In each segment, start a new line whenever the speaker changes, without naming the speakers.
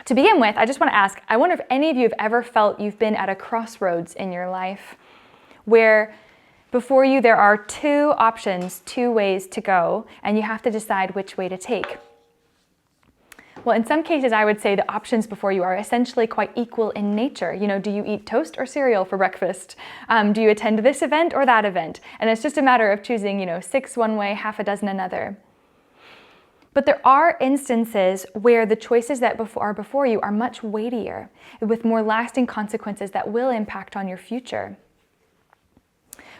To begin with, I just want to ask, I wonder if any of you have ever felt you've been at a crossroads in your life where before you there are two options, two ways to go, and you have to decide which way to take. Well, in some cases, I would say the options before you are essentially quite equal in nature. You know, do you eat toast or cereal for breakfast? Do you attend this event or that event? And it's just a matter of choosing, 6 one way, half a dozen another. But there are instances where the choices that are before you are much weightier, with more lasting consequences that will impact on your future.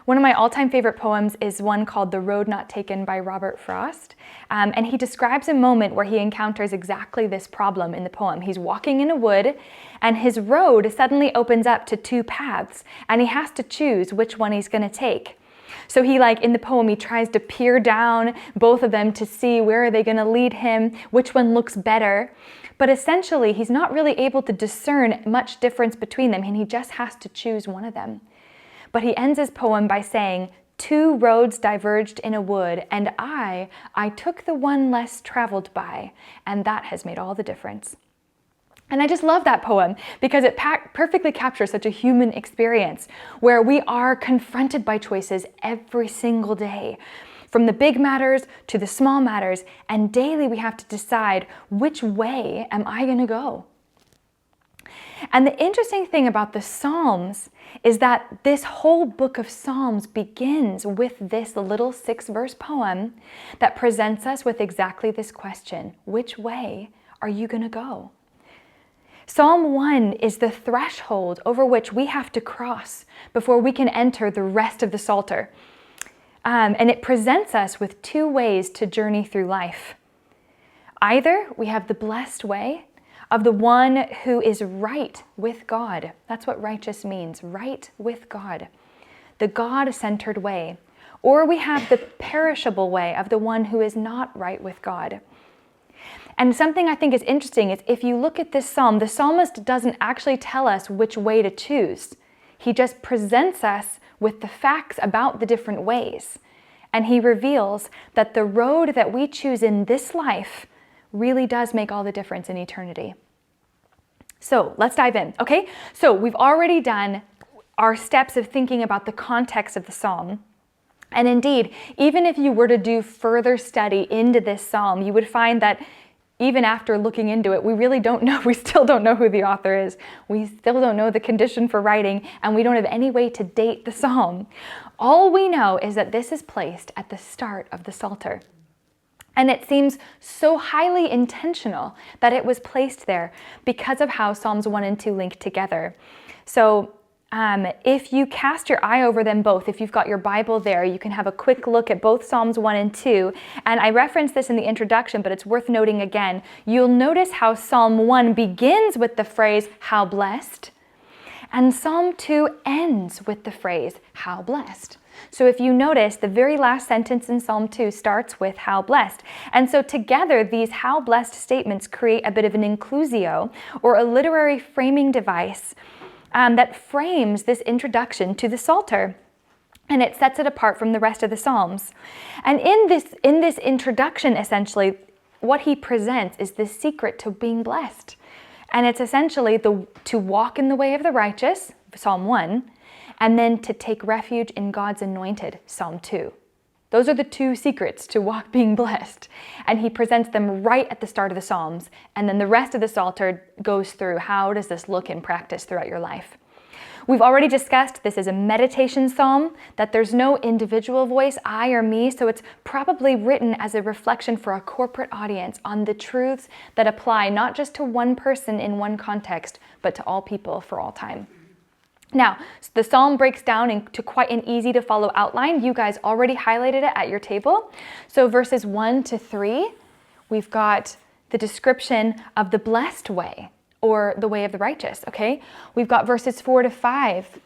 One of my all-time favorite poems is one called The Road Not Taken by Robert Frost. And he describes a moment where he encounters exactly this problem in the poem. He's walking in a wood and his road suddenly opens up to two paths and he has to choose which one he's going to take. So in the poem, he tries to peer down both of them to see where are they going to lead him, which one looks better. But essentially, he's not really able to discern much difference between them, and he just has to choose one of them. But he ends his poem by saying, "Two roads diverged in a wood, and I took the one less traveled by, and that has made all the difference." And I just love that poem because it perfectly captures such a human experience where we are confronted by choices every single day, from the big matters to the small matters, and daily we have to decide, which way am I going to go? And the interesting thing about the Psalms is that this whole book of Psalms begins with this little 6-verse poem that presents us with exactly this question: which way are you going to go? Psalm 1 is the threshold over which we have to cross before we can enter the rest of the Psalter. And it presents us with two ways to journey through life. Either we have the blessed way of the one who is right with God. That's what righteous means, right with God. The God-centered way. Or we have the perishable way of the one who is not right with God. And something I think is interesting is if you look at this psalm, the psalmist doesn't actually tell us which way to choose. He just presents us with the facts about the different ways. And he reveals that the road that we choose in this life really does make all the difference in eternity. So let's dive in, okay? So we've already done our steps of thinking about the context of the psalm. And indeed, even if you were to do further study into this psalm, you would find that even after looking into it, we still don't know who the author is. We still don't know the condition for writing, and we don't have any way to date the psalm. All we know is that this is placed at the start of the Psalter. And it seems so highly intentional that it was placed there because of how Psalms 1 and 2 link together. So if you cast your eye over them both, if you've got your Bible there, you can have a quick look at both Psalms 1 and 2. And I referenced this in the introduction, but it's worth noting again. You'll notice how Psalm 1 begins with the phrase, "How blessed," and Psalm 2 ends with the phrase, "How blessed." So if you notice, the very last sentence in Psalm 2 starts with "how blessed." And so together, these "how blessed" statements create a bit of an inclusio, or a literary framing device that frames this introduction to the Psalter. And it sets it apart from the rest of the Psalms. And in this introduction, essentially, what he presents is the secret to being blessed. And it's essentially to walk in the way of the righteous, Psalm 1, and then to take refuge in God's anointed, Psalm 2. Those are the two secrets to being blessed. And he presents them right at the start of the Psalms. And then the rest of the Psalter goes through how does this look in practice throughout your life. We've already discussed this is a meditation psalm, that there's no individual voice, I or me, so it's probably written as a reflection for a corporate audience on the truths that apply not just to one person in one context, but to all people for all time. Now, the psalm breaks down into quite an easy to follow outline. You guys already highlighted it at your table. So verses 1 to 3, we've got the description of the blessed way, or the way of the righteous, okay? We've got verses 4 to 5,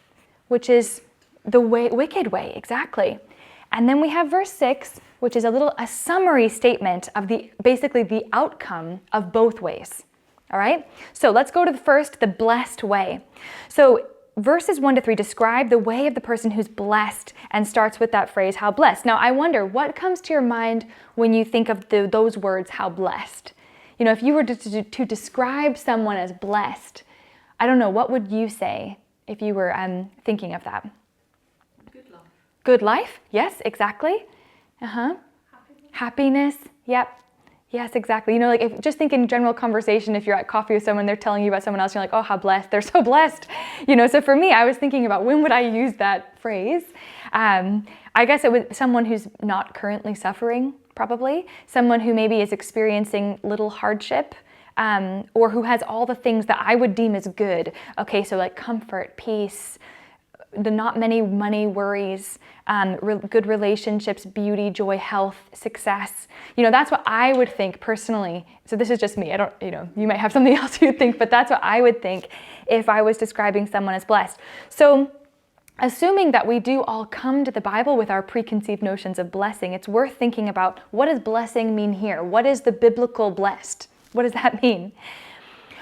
which is the wicked way, exactly. And then we have verse 6, which is a summary statement of basically the outcome of both ways, all right? So let's go to the blessed way. So verses 1 to 3 describe the way of the person who's blessed and starts with that phrase, "how blessed." Now, I wonder, what comes to your mind when you think of those words, "how blessed"? You know, if you were to describe someone as blessed, I don't know, what would you say if you were thinking of that?
Good life.
Good life? Yes, exactly. Happiness. Yep. Yes, exactly. You know, like if just think in general conversation, if you're at coffee with someone, they're telling you about someone else, you're like, oh, how blessed. They're so blessed. You know, so for me, I was thinking about when would I use that phrase? I guess it was someone who's not currently suffering, probably. Someone who maybe is experiencing little hardship, or who has all the things that I would deem as good. Okay, so like comfort, peace, the not many money worries, good relationships, beauty, joy, health, success. You know, that's what I would think personally. So this is just me. I don't, you know, you might have something else you think, but that's what I would think if I was describing someone as blessed. So assuming that we do all come to the Bible with our preconceived notions of blessing, it's worth thinking about, what does blessing mean here? What is the biblical blessed? What does that mean?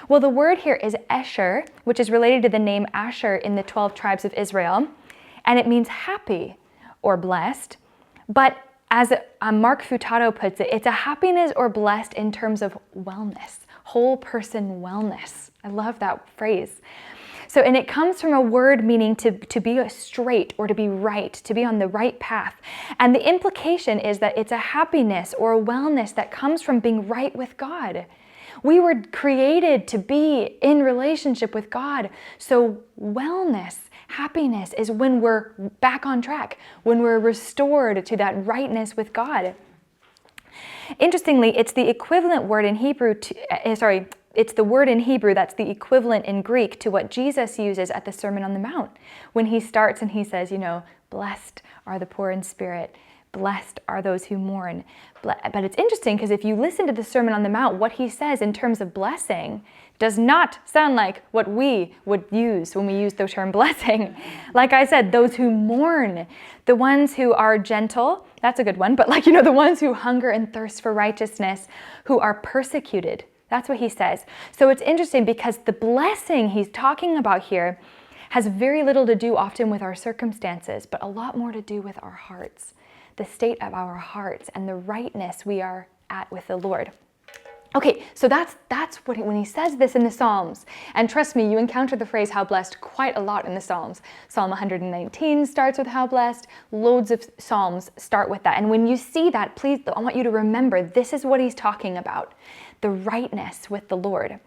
Well, the word here is Esher, which is related to the name Asher in the 12 tribes of Israel, and it means happy or blessed. But as Mark Futato puts it, it's a happiness or blessed in terms of wellness, whole person wellness. I love that phrase. So, and it comes from a word meaning to be straight or to be right, to be on the right path. And the implication is that it's a happiness or a wellness that comes from being right with God. We were created to be in relationship with God. So wellness, happiness is when we're back on track, when we're restored to that rightness with God. Interestingly, it's the equivalent word in Hebrew it's the word in Hebrew that's the equivalent in Greek to what Jesus uses at the Sermon on the Mount when he starts and he says, you know, blessed are the poor in spirit, blessed are those who mourn. But it's interesting because if you listen to the Sermon on the Mount, what he says in terms of blessing does not sound like what we would use when we use the term blessing. Like I said, those who mourn, the ones who are gentle, that's a good one, but like, you know, the ones who hunger and thirst for righteousness, who are persecuted. That's what he says. So it's interesting because the blessing he's talking about here has very little to do often with our circumstances, but a lot more to do with our hearts, the state of our hearts and the rightness we are at with the Lord. Okay, so that's what when he says this in the Psalms, and trust me, you encounter the phrase how blessed quite a lot in the Psalms. Psalm 119 starts with how blessed, loads of Psalms start with that. And when you see that, please, I want you to remember this is what he's talking about, the rightness with the Lord.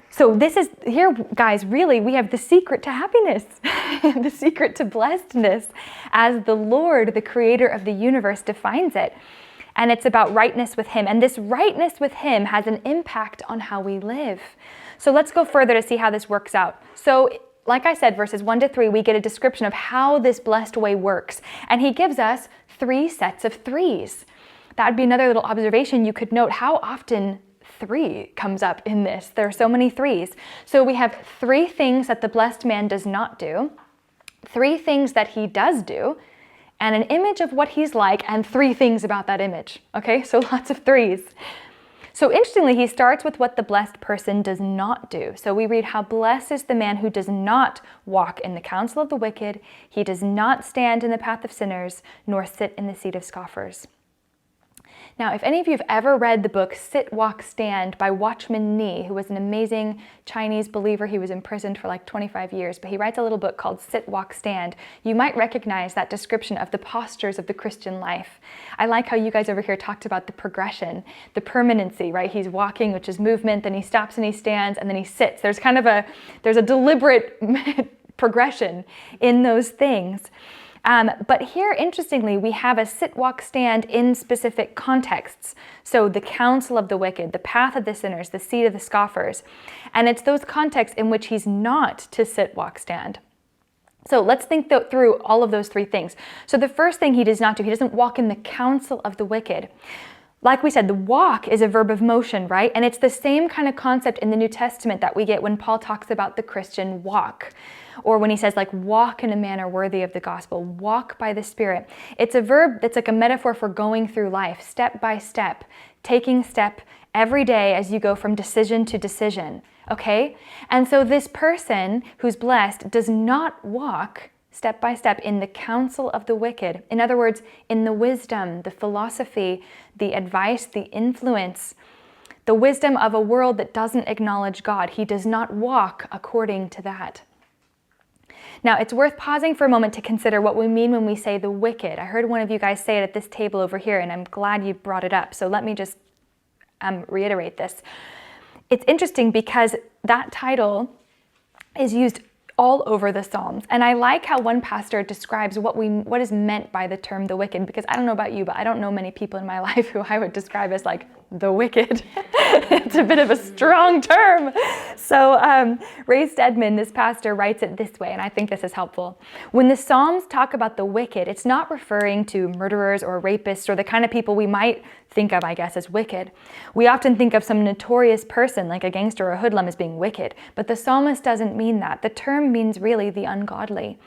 So this is, here guys, really we have the secret to happiness, the secret to blessedness as the Lord, the creator of the universe, defines it. And it's about rightness with him. And this rightness with him has an impact on how we live. So let's go further to see how this works out. So like I said, verses 1-3, we get a description of how this blessed way works. And he gives us 3 sets of 3s. That would be another little observation you could note how often 3 comes up in this. There are so many 3s. So we have 3 things that the blessed man does not do, 3 things that he does do, and an image of what he's like, and 3 things about that image. Okay, so lots of 3s. So interestingly, he starts with what the blessed person does not do. So we read, how blessed is the man who does not walk in the counsel of the wicked, he does not stand in the path of sinners, nor sit in the seat of scoffers. Now, if any of you have ever read the book Sit, Walk, Stand by Watchman Nee, who was an amazing Chinese believer, he was imprisoned for like 25 years, but he writes a little book called Sit, Walk, Stand. You might recognize that description of the postures of the Christian life. I like how you guys over here talked about the progression, the permanency, right? He's walking, which is movement, then he stops and he stands, and then he sits. There's a deliberate progression in those things. But here, interestingly, we have a sit, walk, stand in specific contexts. So the counsel of the wicked, the path of the sinners, the seat of the scoffers. And it's those contexts in which he's not to sit, walk, stand. So let's think through all of those 3 things. So the first thing he does not do, he doesn't walk in the counsel of the wicked. Like we said, the walk is a verb of motion, right? And it's the same kind of concept in the New Testament that we get when Paul talks about the Christian walk. Or when he says, like, walk in a manner worthy of the gospel, walk by the Spirit. It's a verb that's like a metaphor for going through life, step by step, taking step every day as you go from decision to decision, okay? And so this person who's blessed does not walk step by step in the counsel of the wicked. In other words, in the wisdom, the philosophy, the advice, the influence, the wisdom of a world that doesn't acknowledge God. He does not walk according to that. Now, it's worth pausing for a moment to consider what we mean when we say the wicked. I heard one of you guys say it at this table over here, and I'm glad you brought it up. So let me just reiterate this. It's interesting because that title is used all over the Psalms. And I like how one pastor describes what is meant by the term the wicked, because I don't know about you, but I don't know many people in my life who I would describe as like the wicked. It's a bit of a strong term. So Ray Stedman, this pastor, writes it this way, and I think this is helpful. When the Psalms talk about the wicked, it's not referring to murderers or rapists or the kind of people we might think of, I guess, as wicked. We often think of some notorious person like a gangster or a hoodlum as being wicked, but the psalmist doesn't mean that. The term means really the ungodly,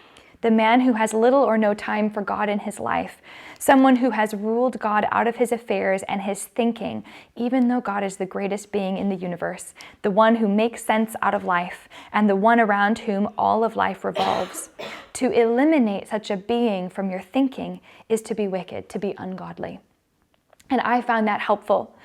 the man who has little or no time for God in his life, someone who has ruled God out of his affairs and his thinking, even though God is the greatest being in the universe, the one who makes sense out of life, and the one around whom all of life revolves. To eliminate such a being from your thinking is to be wicked, to be ungodly. And I found that helpful.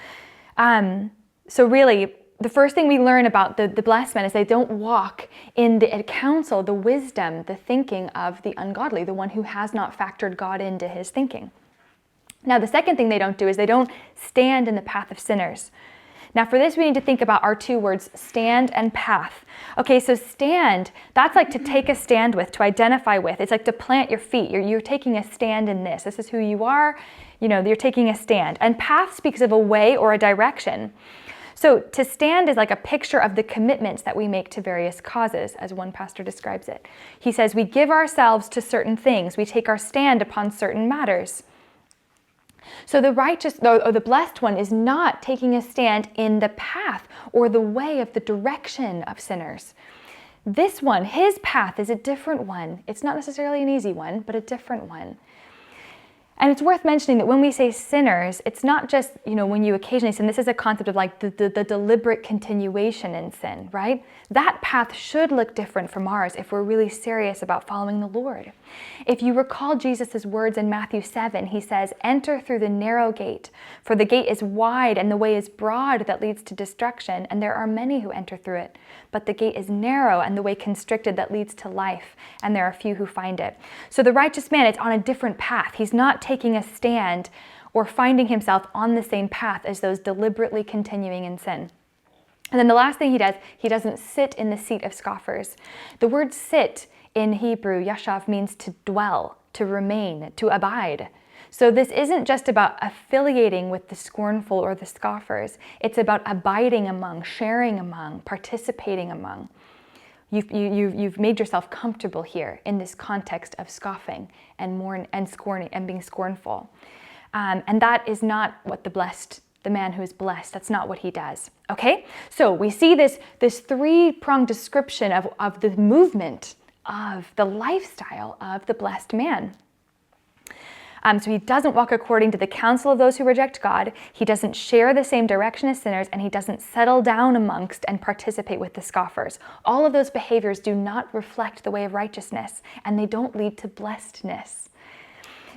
So really, the first thing we learn about the blessed men is they don't walk in the counsel, the wisdom, the thinking of the ungodly, the one who has not factored God into his thinking. Now, the second thing they don't do is they don't stand in the path of sinners. Now, for this, we need to think about our two words, stand and path. Okay, so stand, that's like to take a stand with, to identify with. It's like to plant your feet. You're taking a stand in this. This is who you are. You're taking a stand. And path speaks of a way or a direction. So to stand is like a picture of the commitments that we make to various causes, as one pastor describes it. He says, we give ourselves to certain things. We take our stand upon certain matters. So the righteous, or the blessed one, is not taking a stand in the path or the way of the direction of sinners. This one, his path, is a different one. It's not necessarily an easy one, but a different one. And it's worth mentioning that when we say sinners, it's not just, when you occasionally sin. This is a concept of like the deliberate continuation in sin, right? That path should look different from ours if we're really serious about following the Lord. If you recall Jesus' words in Matthew 7, he says, enter through the narrow gate, for the gate is wide and the way is broad that leads to destruction, and there are many who enter through it. But the gate is narrow and the way constricted that leads to life, and there are few who find it. So the righteous man is on a different path. He's not taking a stand or finding himself on the same path as those deliberately continuing in sin. And then the last thing he does, he doesn't sit in the seat of scoffers. The word sit in Hebrew, yashav, means to dwell, to remain, to abide. So this isn't just about affiliating with the scornful or the scoffers. It's about abiding among, sharing among, participating among. You've made yourself comfortable here in this context of scoffing and scorning and being scornful. And that is not what the man who is blessed, that's not what he does. Okay? So we see this three-pronged description of the movement of the lifestyle of the blessed man. So he doesn't walk according to the counsel of those who reject God. He doesn't share the same direction as sinners, and he doesn't settle down amongst and participate with the scoffers. All of those behaviors do not reflect the way of righteousness, and they don't lead to blessedness.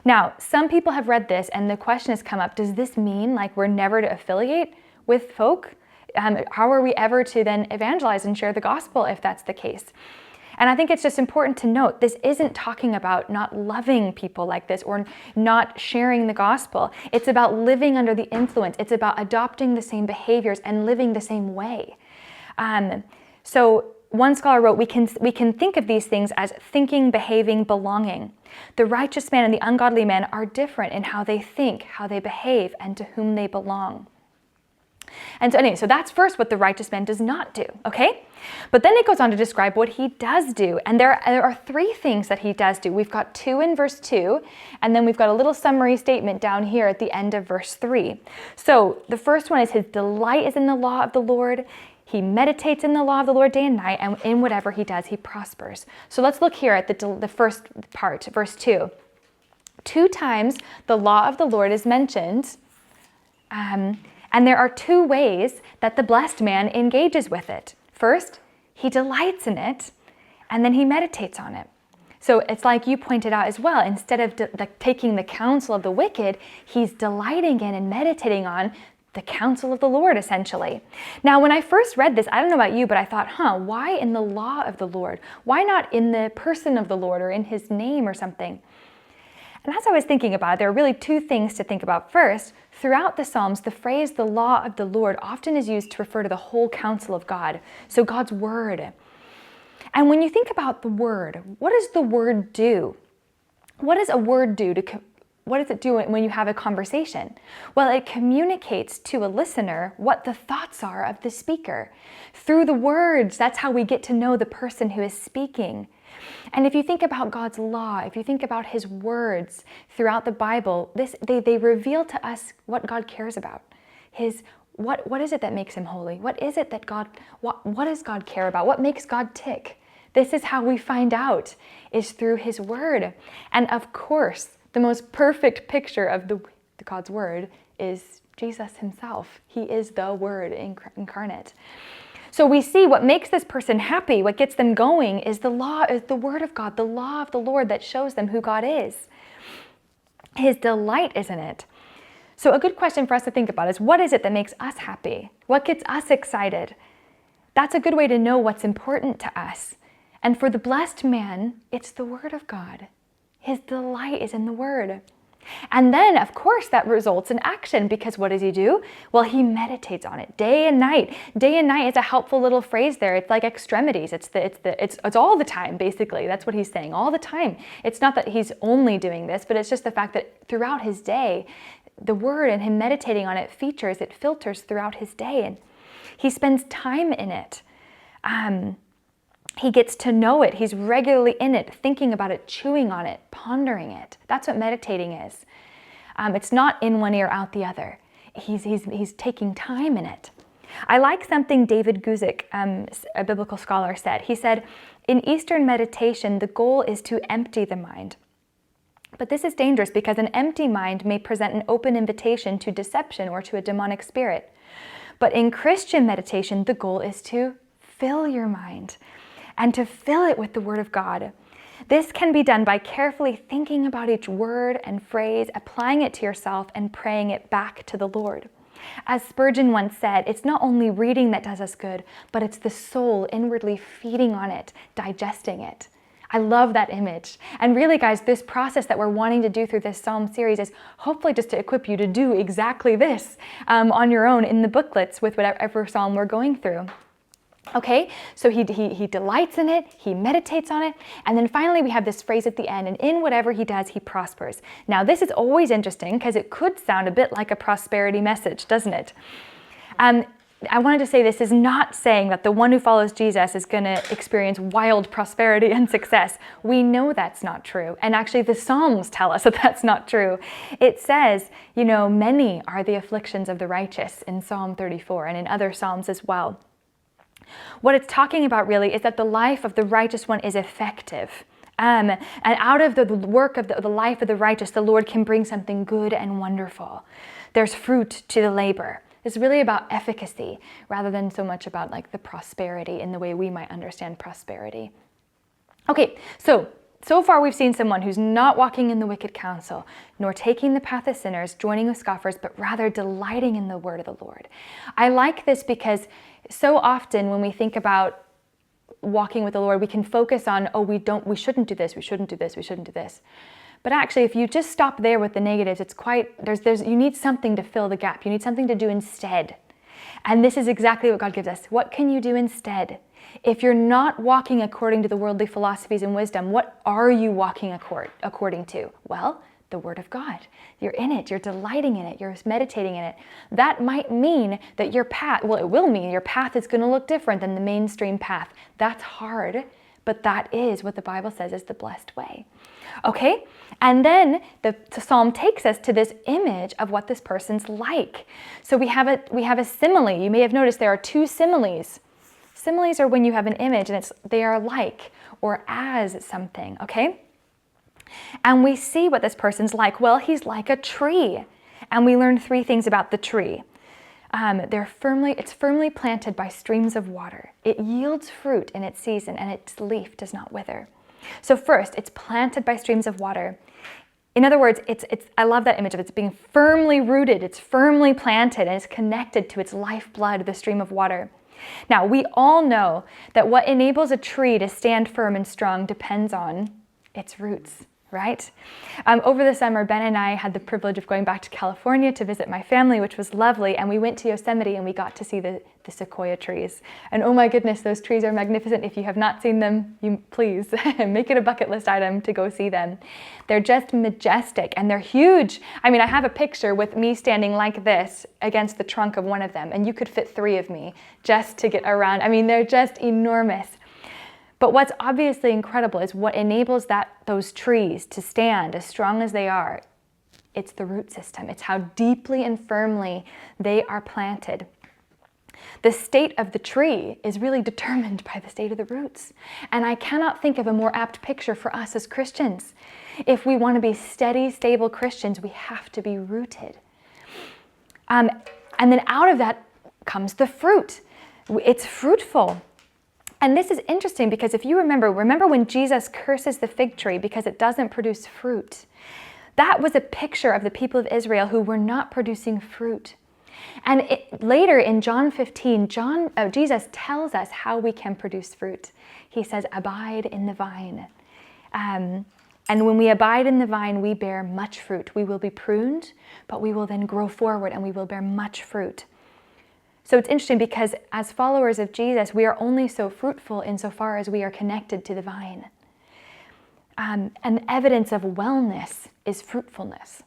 Now, some people have read this, and the question has come up, does this mean like we're never to affiliate with folk? How are we ever to then evangelize and share the gospel if that's the case? And I think it's just important to note, this isn't talking about not loving people like this or not sharing the gospel. It's about living under the influence. It's about adopting the same behaviors and living the same way. So one scholar wrote, we can think of these things as thinking, behaving, belonging. The righteous man and the ungodly man are different in how they think, how they behave, and to whom they belong. And so anyway, so that's first what the righteous man does not do, okay? But then it goes on to describe what he does do. And there are three things that he does do. We've got two in verse 2, and then we've got a little summary statement down here at the end of verse 3. So the first one is his delight is in the law of the Lord. He meditates in the law of the Lord day and night, and in whatever he does, he prospers. So let's look here at the first part, verse 2. 2 times the law of the Lord is mentioned, and there are 2 ways that the blessed man engages with it. First, he delights in it, and then he meditates on it. So it's like you pointed out as well, instead of taking the counsel of the wicked, he's delighting in and meditating on the counsel of the Lord, essentially. Now, when I first read this, I don't know about you, but I thought, why in the law of the Lord? Why not in the person of the Lord or in his name or something? And as I was thinking about it, there are really two things to think about. First, throughout the Psalms, the phrase the law of the Lord often is used to refer to the whole counsel of God, so God's word. And when you think about the word, what does the word do? What does a word do what does it do when you have a conversation? Well, it communicates to a listener what the thoughts are of the speaker. Through the words, that's how we get to know the person who is speaking. And if you think about God's law, if you think about his words throughout the Bible, they reveal to us what God cares about. What is it that makes him holy? What is it that what does God care about? What makes God tick? This is how we find out, is through his word. And of course, the most perfect picture of the God's word is Jesus himself. He is the word incarnate. So we see what makes this person happy, what gets them going, is the word of God, the law of the Lord that shows them who God is. His delight is in it. So a good question for us to think about is, what is it that makes us happy? What gets us excited? That's a good way to know what's important to us. And for the blessed man, it's the word of God. His delight is in the word. And then, of course, that results in action, because what does he do? Well, he meditates on it day and night. Day and night is a helpful little phrase there. It's like extremities. It's all the time, basically. That's what he's saying, all the time. It's not that he's only doing this, but it's just the fact that throughout his day, the word and him meditating on it filters throughout his day. And he spends time in it. He gets to know it. He's regularly in it, thinking about it, chewing on it, pondering it. That's what meditating is. It's not in one ear, out the other. He's taking time in it. I like something David Guzik, a biblical scholar, said. He said, in Eastern meditation, the goal is to empty the mind. But this is dangerous because an empty mind may present an open invitation to deception or to a demonic spirit. But in Christian meditation, the goal is to fill your mind and to fill it with the word of God. This can be done by carefully thinking about each word and phrase, applying it to yourself, and praying it back to the Lord. As Spurgeon once said, it's not only reading that does us good, but it's the soul inwardly feeding on it, digesting it. I love that image. And really, guys, this process that we're wanting to do through this Psalm series is hopefully just to equip you to do exactly this on your own in the booklets with whatever Psalm we're going through. Okay, so he delights in it, he meditates on it, and then finally we have this phrase at the end, and in whatever he does, he prospers. Now this is always interesting because it could sound a bit like a prosperity message, doesn't it? I wanted to say this is not saying that the one who follows Jesus is going to experience wild prosperity and success. We know that's not true, and actually the Psalms tell us that that's not true. It says, many are the afflictions of the righteous in Psalm 34 and in other Psalms as well. What it's talking about really is that the life of the righteous one is effective. And out of the work of the life of the righteous, the Lord can bring something good and wonderful. There's fruit to the labor. It's really about efficacy rather than so much about like the prosperity in the way we might understand prosperity. Okay, so far we've seen someone who's not walking in the wicked counsel, nor taking the path of sinners, joining with scoffers, but rather delighting in the word of the Lord. I like this because so often when we think about walking with the Lord, we can focus on, we shouldn't do this, we shouldn't do this, we shouldn't do this. But actually, if you just stop there with the negatives, you need something to fill the gap. You need something to do instead. And this is exactly what God gives us. What can you do instead? If you're not walking according to the worldly philosophies and wisdom, what are you walking according to? Well, the word of God. You're in it, you're delighting in it, you're meditating in it. That might mean that it will mean your path is going to look different than the mainstream path. That's hard, but that is what the Bible says is the blessed way. Okay? And then the Psalm takes us to this image of what this person's like. So we have a simile. You may have noticed there are two similes. Similes are when you have an image and they are like or as something, okay? And we see what this person's like. Well, he's like a tree. And we learn three things about the tree. It's firmly planted by streams of water. It yields fruit in its season, and its leaf does not wither. So first, it's planted by streams of water. In other words, I love that image of it's being firmly rooted, it's firmly planted, and it's connected to its lifeblood, the stream of water. Now, we all know that what enables a tree to stand firm and strong depends on its roots, right? Over the summer, Ben and I had the privilege of going back to California to visit my family, which was lovely, and we went to Yosemite and we got to see the sequoia trees. And oh my goodness, those trees are magnificent. If you have not seen them, you please make it a bucket list item to go see them. They're just majestic and they're huge. I mean, I have a picture with me standing like this against the trunk of one of them, and you could fit 3 of me just to get around. I mean, they're just enormous. But what's obviously incredible is what enables those trees to stand as strong as they are. It's the root system. It's how deeply and firmly they are planted. The state of the tree is really determined by the state of the roots. And I cannot think of a more apt picture for us as Christians. If we want to be steady, stable Christians, we have to be rooted. And then out of that comes the fruit. It's fruitful. And this is interesting because if you remember when Jesus curses the fig tree because it doesn't produce fruit, that was a picture of the people of Israel who were not producing fruit. And later in John 15, Jesus tells us how we can produce fruit. He says, abide in the vine. And when we abide in the vine, we bear much fruit. We will be pruned, but we will then grow forward and we will bear much fruit. So it's interesting because as followers of Jesus, we are only so fruitful insofar as we are connected to the vine. And evidence of wellness is fruitfulness.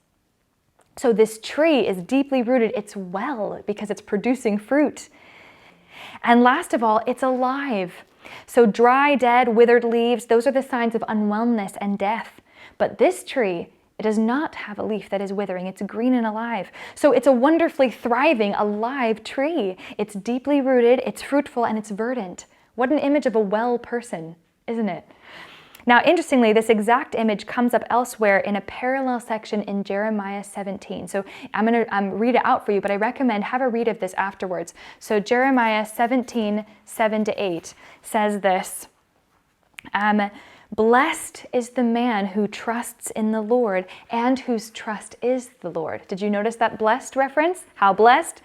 So this tree is deeply rooted. It's well because it's producing fruit. And last of all, it's alive. So dry, dead, withered leaves, those are the signs of unwellness and death. But this tree, it does not have a leaf that is withering. It's green and alive. So it's a wonderfully thriving, alive tree. It's deeply rooted, it's fruitful, and it's verdant. What an image of a well person, isn't it? Now, interestingly, this exact image comes up elsewhere in a parallel section in Jeremiah 17. So I'm going to read it out for you, but I recommend have a read of this afterwards. So Jeremiah 17, 7-8 says this, blessed is the man who trusts in the Lord and whose trust is the Lord. Did you notice that blessed reference? How blessed?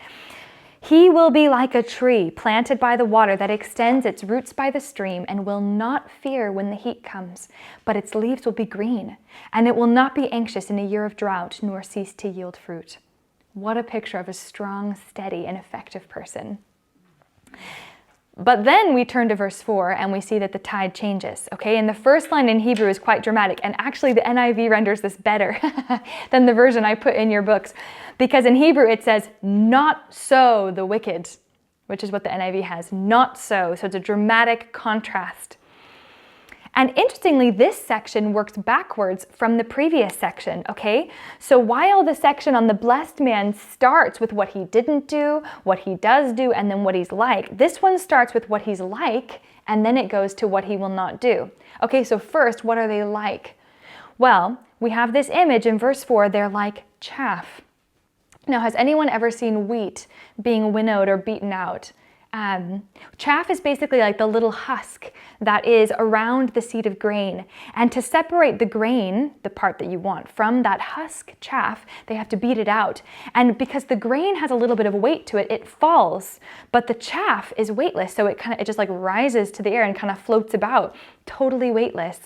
He will be like a tree planted by the water that extends its roots by the stream and will not fear when the heat comes, but its leaves will be green, and it will not be anxious in a year of drought nor cease to yield fruit. What a picture of a strong, steady, and effective person. But then we turn to verse 4 and we see that the tide changes, okay? And the first line in Hebrew is quite dramatic, and actually the NIV renders this better than the version I put in your books. Because in Hebrew it says, not so the wicked, which is what the NIV has, not so. So it's a dramatic contrast. And interestingly, this section works backwards from the previous section, okay? So while the section on the blessed man starts with what he didn't do, what he does do, and then what he's like, this one starts with what he's like, and then it goes to what he will not do. Okay, so first, what are they like? Well, we have this image in verse 4, they're like chaff. Now, has anyone ever seen wheat being winnowed or beaten out? Chaff is basically like the little husk that is around the seed of grain. And to separate the grain, the part that you want, from that husk chaff, they have to beat it out. And because the grain has a little bit of weight to it, it falls. But the chaff is weightless, so it just like rises to the air and kind of floats about, totally weightless.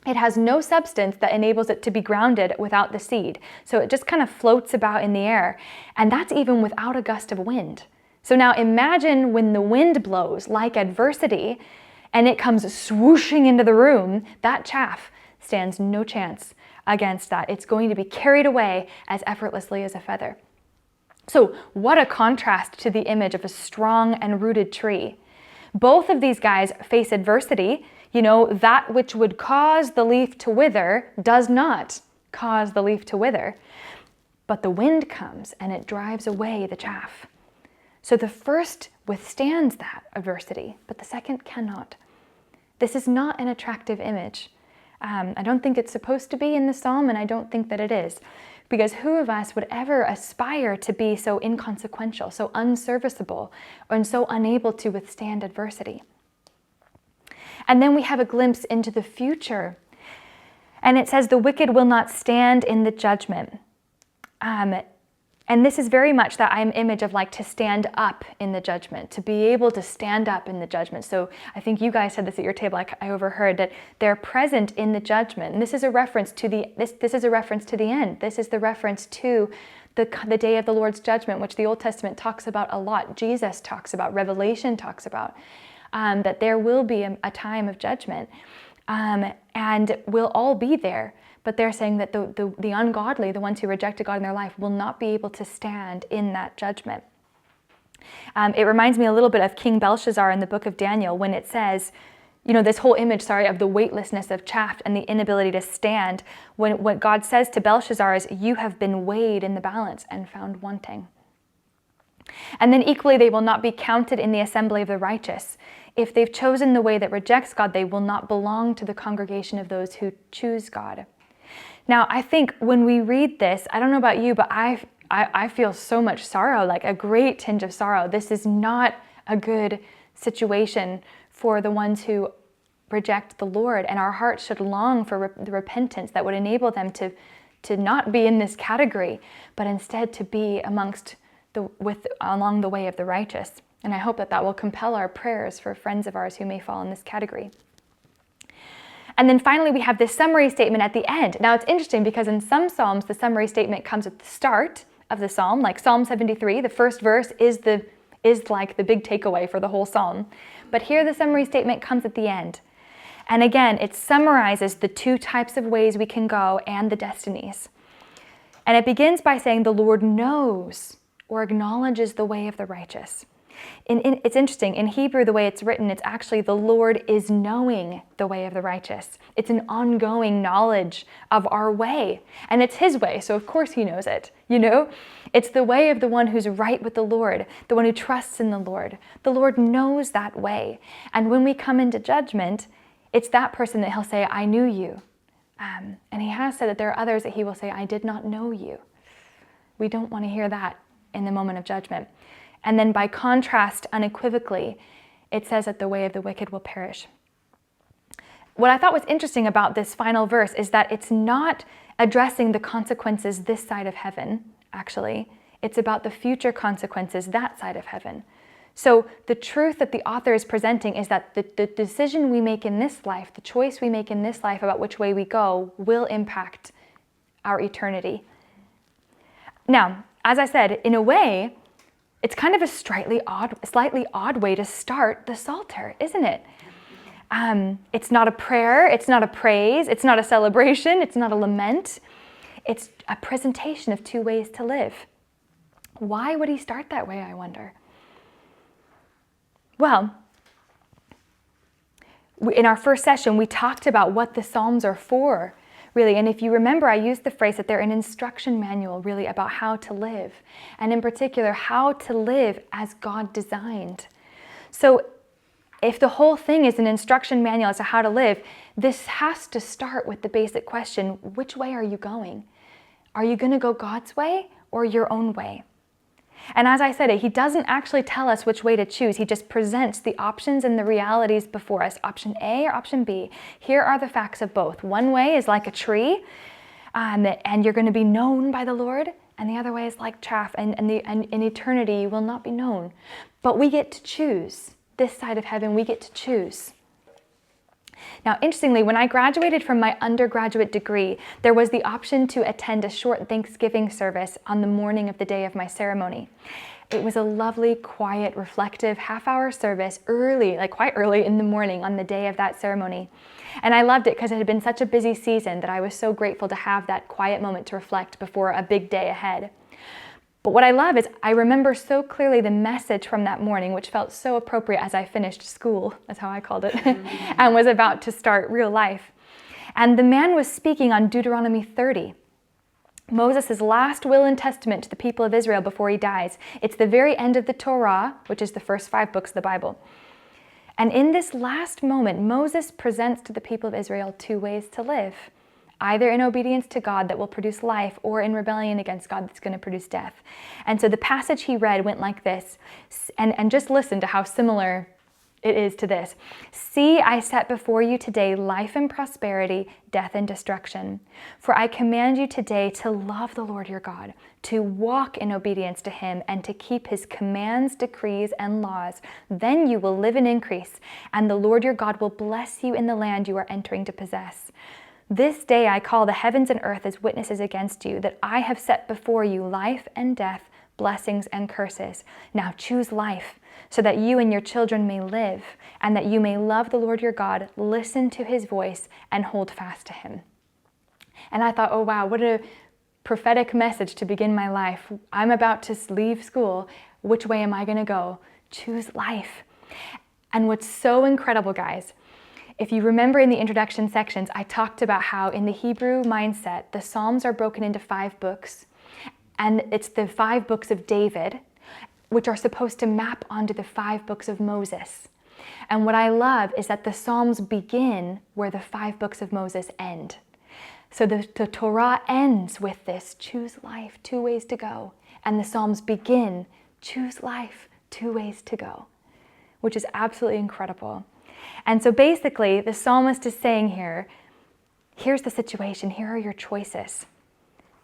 It has no substance that enables it to be grounded without the seed. So it just kind of floats about in the air. And that's even without a gust of wind. So now imagine when the wind blows like adversity and it comes swooshing into the room, that chaff stands no chance against that. It's going to be carried away as effortlessly as a feather. So what a contrast to the image of a strong and rooted tree. Both of these guys face adversity. You know, that which would cause the leaf to wither does not cause the leaf to wither. But the wind comes and it drives away the chaff. So the first withstands that adversity, but the second cannot. This is not an attractive image. I don't think it's supposed to be in the psalm, and I don't think that it is. Because who of us would ever aspire to be so inconsequential, so unserviceable, and so unable to withstand adversity? And then we have a glimpse into the future. And it says, the wicked will not stand in the judgment. And this is very much that image of like to stand up in the judgment, to be able to stand up in the judgment. So I think you guys said this at your table. I overheard that they're present in the judgment. And this is a reference to this is a reference to the end. This is the reference to the day of the Lord's judgment, which the Old Testament talks about a lot. Jesus talks about, Revelation talks about, that there will be a time of judgment. And we'll all be there. But they're saying that the ungodly, the ones who rejected God in their life, will not be able to stand in that judgment. It reminds me a little bit of King Belshazzar in the book of Daniel when it says, this whole image, of the weightlessness of chaff and the inability to stand. When what God says to Belshazzar is, you have been weighed in the balance and found wanting. And then equally, they will not be counted in the assembly of the righteous. If they've chosen the way that rejects God, they will not belong to the congregation of those who choose God. Now, I think when we read this, I don't know about you, but I feel so much sorrow, like a great tinge of sorrow. This is not a good situation for the ones who reject the Lord, and our hearts should long for the repentance that would enable them to not be in this category, but instead to be along the way of the righteous. And I hope that will compel our prayers for friends of ours who may fall in this category. And then finally, we have this summary statement at the end. Now, it's interesting because in some Psalms, the summary statement comes at the start of the Psalm, like Psalm 73. The first verse is like the big takeaway for the whole Psalm. But here, the summary statement comes at the end. And again, it summarizes the two types of ways we can go and the destinies. And it begins by saying the Lord knows or acknowledges the way of the righteous. It's interesting, in Hebrew, the way it's written, it's actually the Lord is knowing the way of the righteous. It's an ongoing knowledge of our way. And it's his way, so of course he knows it, It's the way of the one who's right with the Lord, the one who trusts in the Lord. The Lord knows that way. And when we come into judgment, it's that person that he'll say, I knew you. And he has said that there are others that he will say, I did not know you. We don't want to hear that in the moment of judgment. And then by contrast, unequivocally, it says that the way of the wicked will perish. What I thought was interesting about this final verse is that it's not addressing the consequences this side of heaven, actually. It's about the future consequences that side of heaven. So the truth that the author is presenting is that the decision we make in this life, the choice we make in this life about which way we go, will impact our eternity. Now, as I said, in a way, it's kind of a slightly odd way to start the Psalter, isn't it? It's not a prayer, it's not a praise, it's not a celebration, it's not a lament. It's a presentation of two ways to live. Why would he start that way, I wonder? Well, in our first session, we talked about what the Psalms are for, really. And if you remember, I used the phrase that they're an instruction manual, really, about how to live. And in particular, how to live as God designed. So if the whole thing is an instruction manual as to how to live, this has to start with the basic question, which way are you going? Are you going to go God's way or your own way? And as I said, he doesn't actually tell us which way to choose. He just presents the options and the realities before us, option A or option B. Here are the facts of both. One way is like a tree, and you're going to be known by the Lord, and the other way is like chaff, and in eternity you will not be known. But we get to choose. This side of heaven, we get to choose. Now, interestingly, when I graduated from my undergraduate degree, there was the option to attend a short Thanksgiving service on the morning of the day of my ceremony. It was a lovely, quiet, reflective half-hour service quite early in the morning on the day of that ceremony. And I loved it because it had been such a busy season that I was so grateful to have that quiet moment to reflect before a big day ahead. But what I love is I remember so clearly the message from that morning, which felt so appropriate as I finished school, that's how I called it, and was about to start real life. And the man was speaking on Deuteronomy 30, Moses' last will and testament to the people of Israel before he dies. It's the very end of the Torah, which is the first 5 books of the Bible. And in this last moment, Moses presents to the people of Israel 2 ways to live. Either in obedience to God that will produce life, or in rebellion against God that's going to produce death. And so the passage he read went like this, and just listen to how similar It is to this: "See, I set before you today life and prosperity, death and destruction. For I command you today to love the Lord your God, to walk in obedience to him, and to keep his commands, decrees, and laws. Then you will live in increase, and the Lord your God will bless you in the land you are entering to possess. This day I call the heavens and earth as witnesses against you, that I have set before you life and death, blessings and curses. Now choose life, so that you and your children may live, and that you may love the Lord your God, listen to his voice, and hold fast to him." And I thought, oh wow, what a prophetic message to begin my life. I'm about to leave school. Which way am I going to go? Choose life. And what's so incredible, guys, if you remember in the introduction sections, I talked about how in the Hebrew mindset, the Psalms are broken into 5 books, and it's the 5 books of David, which are supposed to map onto the 5 books of Moses. And what I love is that the Psalms begin where the 5 books of Moses end. So the Torah ends with this: choose life, 2 ways to go. And the Psalms begin: choose life, 2 ways to go, which is absolutely incredible. And so basically, the psalmist is saying here, here's the situation, here are your choices.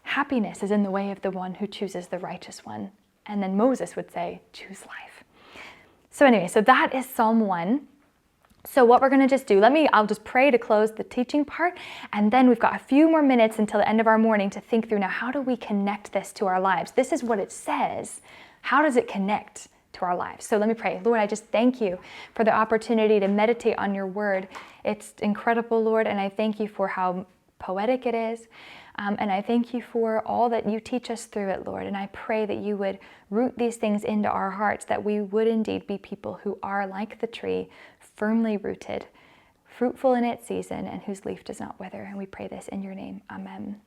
Happiness is in the way of the one who chooses the righteous one. And then Moses would say, choose life. So anyway, so that is Psalm 1. So what we're going to just do, I'll just pray to close the teaching part, and then we've got a few more minutes until the end of our morning to think through, now how do we connect this to our lives? This is what it says. How does it connect to our lives? So let me pray. Lord, I just thank you for the opportunity to meditate on your word. It's incredible, Lord, and I thank you for how poetic it is. And I thank you for all that you teach us through it, Lord. And I pray that you would root these things into our hearts, that we would indeed be people who are like the tree, firmly rooted, fruitful in its season, and whose leaf does not wither. And we pray this in your name. Amen.